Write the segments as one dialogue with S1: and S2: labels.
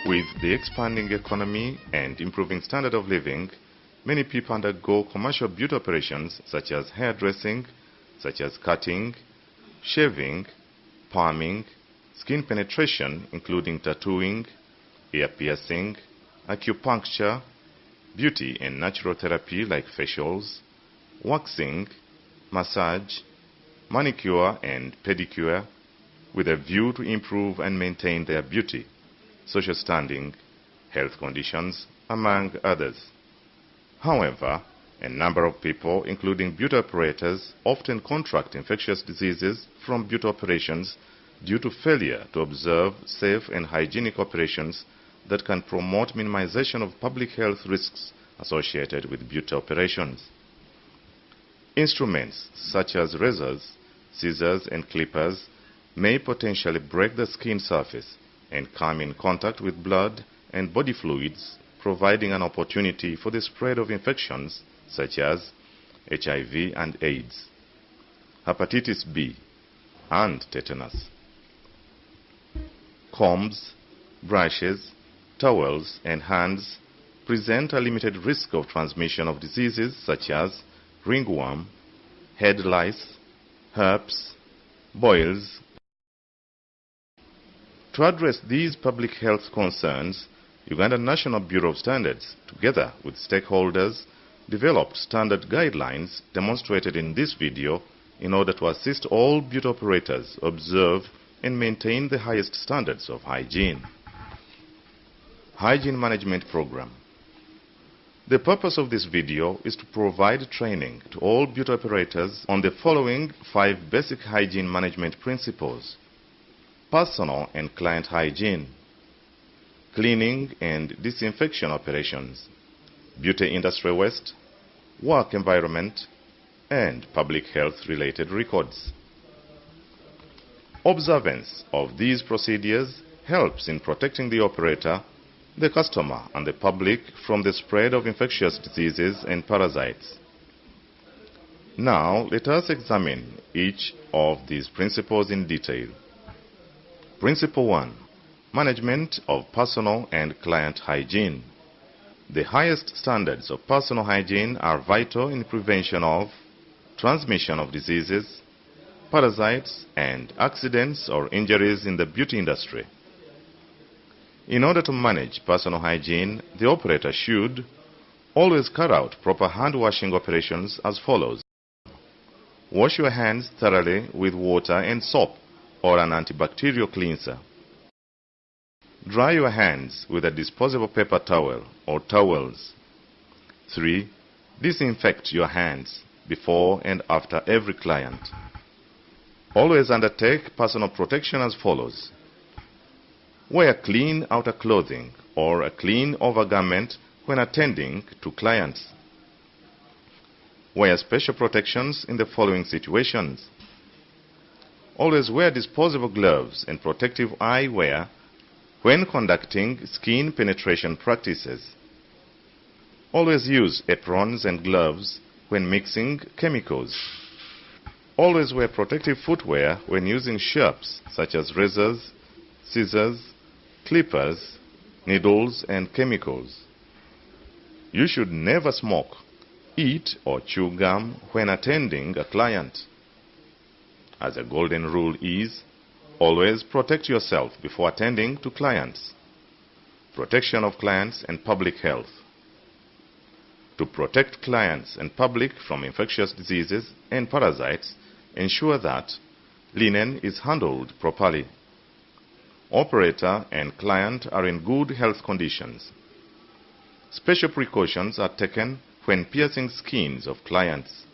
S1: With the expanding economy and improving standard of living, many people undergo commercial beauty operations such as hairdressing, such as cutting, shaving, palming, skin penetration including tattooing, ear piercing, acupuncture, beauty and natural therapy like facials, waxing, massage, manicure and pedicure, with a view to improve and maintain their beauty, social standing, health conditions, among others. However, a number of people, including beauty operators, often contract infectious diseases from beauty operations due to failure to observe safe and hygienic operations that can promote minimization of public health risks associated with beauty operations. Instruments such as razors, scissors, and clippers may potentially break the skin surface and come in contact with blood and body fluids, providing an opportunity for the spread of infections such as HIV and AIDS, hepatitis B, and tetanus. Combs, brushes, towels, and hands present a limited risk of transmission of diseases such as ringworm, head lice, herpes, boils. To address these public health concerns, Uganda National Bureau of Standards, together with stakeholders, developed standard guidelines demonstrated in this video in order to assist all beauty operators observe and maintain the highest standards of hygiene. Hygiene Management Program. The purpose of this video is to provide training to all beauty operators on the following 5 basic hygiene management principles: personal and client hygiene, cleaning and disinfection operations, beauty industry waste, work environment, and public health-related records. Observance of these procedures helps in protecting the operator, the customer, and the public from the spread of infectious diseases and parasites. Now, let us examine each of these principles in detail. Principle 1. Management of personal and client hygiene. The highest standards of personal hygiene are vital in prevention of transmission of diseases, parasites, and accidents or injuries in the beauty industry. In order to manage personal hygiene, the operator should always carry out proper hand washing operations as follows. Wash your hands thoroughly with water and soap or an antibacterial cleanser. Dry your hands with a disposable paper towel or towels. 3. Disinfect your hands before and after every client. Always undertake personal protection as follows. Wear clean outer clothing or a clean overgarment when attending to clients. Wear special protections in the following situations. Always wear disposable gloves and protective eyewear when conducting skin penetration practices. Always use aprons and gloves when mixing chemicals. Always wear protective footwear when using sharps such as razors, scissors, clippers, needles, and chemicals. You should never smoke, eat, or chew gum when attending a client. As a golden rule is, always protect yourself before attending to clients. Protection of clients and public health. To protect clients and public from infectious diseases and parasites, ensure that linen is handled properly. Operator and client are in good health conditions. Special precautions are taken when piercing skins of clients.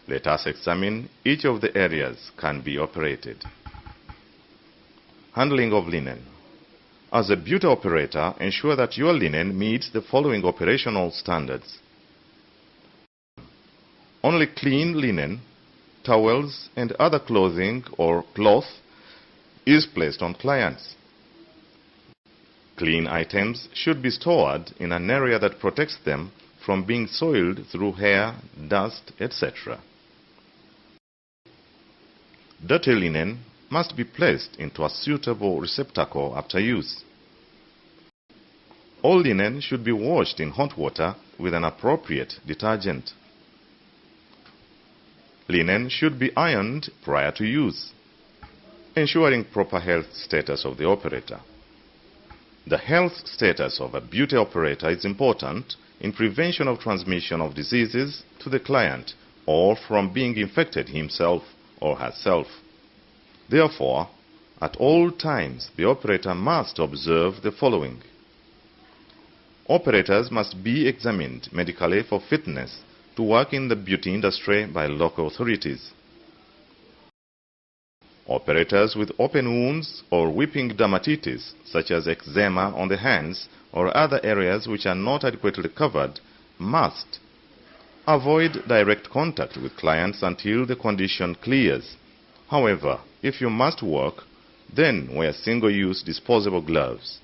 S1: Let us examine each of the areas can be operated. Handling of linen. As a beauty operator, ensure that your linen meets the following operational standards. Only clean linen, towels, and other clothing or cloth is placed on clients. Clean items should be stored in an area that protects them from being soiled through hair, dust, etc. Dirty linen must be placed into a suitable receptacle after use. All linen should be washed in hot water with an appropriate detergent. Linen should be ironed prior to use, ensuring proper health status of the operator. The health status of a beauty operator is important in prevention of transmission of diseases to the client or from being infected himself or herself. Therefore, at all times, the operator must observe the following. Operators must be examined medically for fitness to work in the beauty industry by local authorities. Operators with open wounds or weeping dermatitis, such as eczema on the hands or other areas which are not adequately covered, must avoid direct contact with clients until the condition clears. However, if you must work, then wear single-use disposable gloves.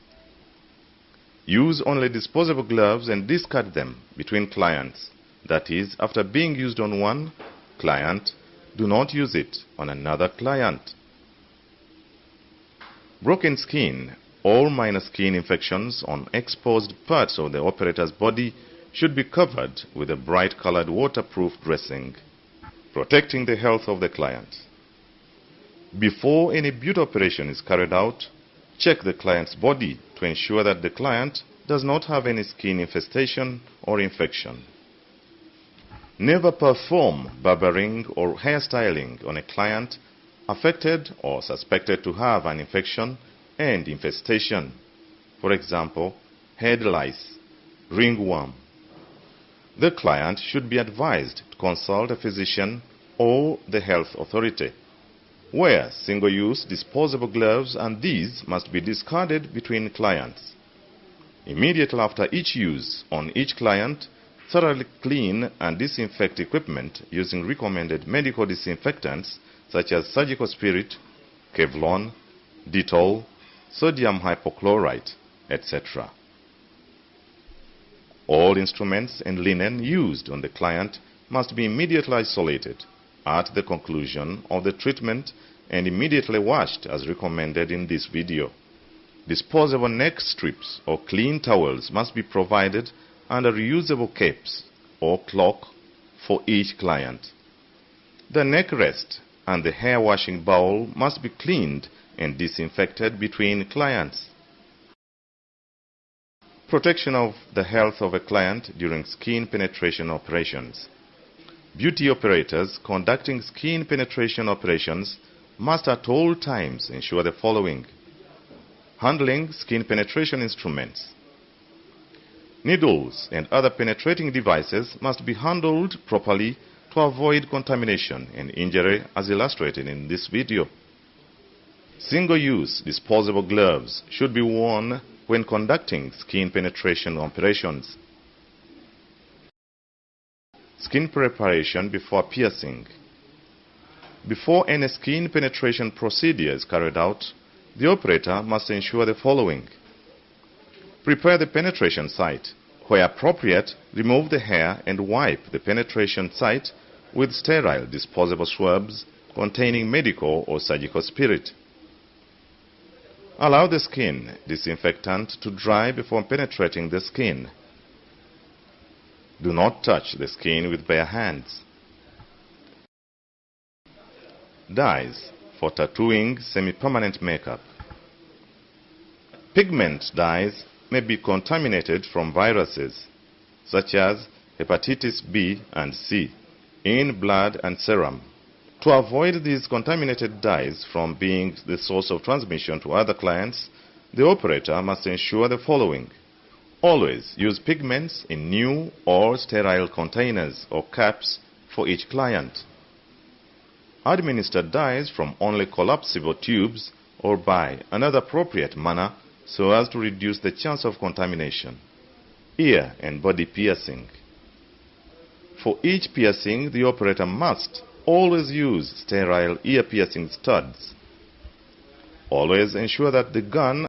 S1: Use only disposable gloves and discard them between clients. That is, after being used on one client, do not use it on another client. Broken skin or minor skin infections on exposed parts of the operator's body should be covered with a bright-colored waterproof dressing, protecting the health of the client. Before any beauty operation is carried out, check the client's body to ensure that the client does not have any skin infestation or infection. Never perform barbering or hairstyling on a client affected or suspected to have an infection and infestation. For example, head lice, ringworm. The client should be advised to consult a physician or the health authority. Wear single-use disposable gloves, and these must be discarded between clients. Immediately after each use on each client, thoroughly clean and disinfect equipment using recommended medical disinfectants such as surgical spirit, Kevlon, Dettol, sodium hypochlorite, etc. All instruments and linen used on the client must be immediately isolated at the conclusion of the treatment and immediately washed as recommended in this video. Disposable neck strips or clean towels must be provided and reusable capes or cloth for each client. The neck rest and the hair washing bowl must be cleaned and disinfected between clients. Protection of the health of a client during skin penetration operations. Beauty operators conducting skin penetration operations must at all times ensure the following. Handling skin penetration instruments. Needles and other penetrating devices must be handled properly to avoid contamination and injury as illustrated in this video. Single-use disposable gloves should be worn when conducting skin penetration operations. Skin preparation before piercing. Before any skin penetration procedure is carried out, the operator must ensure the following. Prepare the penetration site. Where appropriate, remove the hair and wipe the penetration site with sterile disposable swabs containing medical or surgical spirit. Allow the skin disinfectant to dry before penetrating the skin. Do not touch the skin with bare hands. Dyes for tattooing semi-permanent makeup. Pigment dyes may be contaminated from viruses such as hepatitis B and C in blood and serum. To avoid these contaminated dyes from being the source of transmission to other clients, the operator must ensure the following. Always use pigments in new or sterile containers or caps for each client. Administer dyes from only collapsible tubes or by another appropriate manner so as to reduce the chance of contamination. Ear and body piercing. For each piercing, the operator must always use sterile ear piercing studs. Always ensure that the gun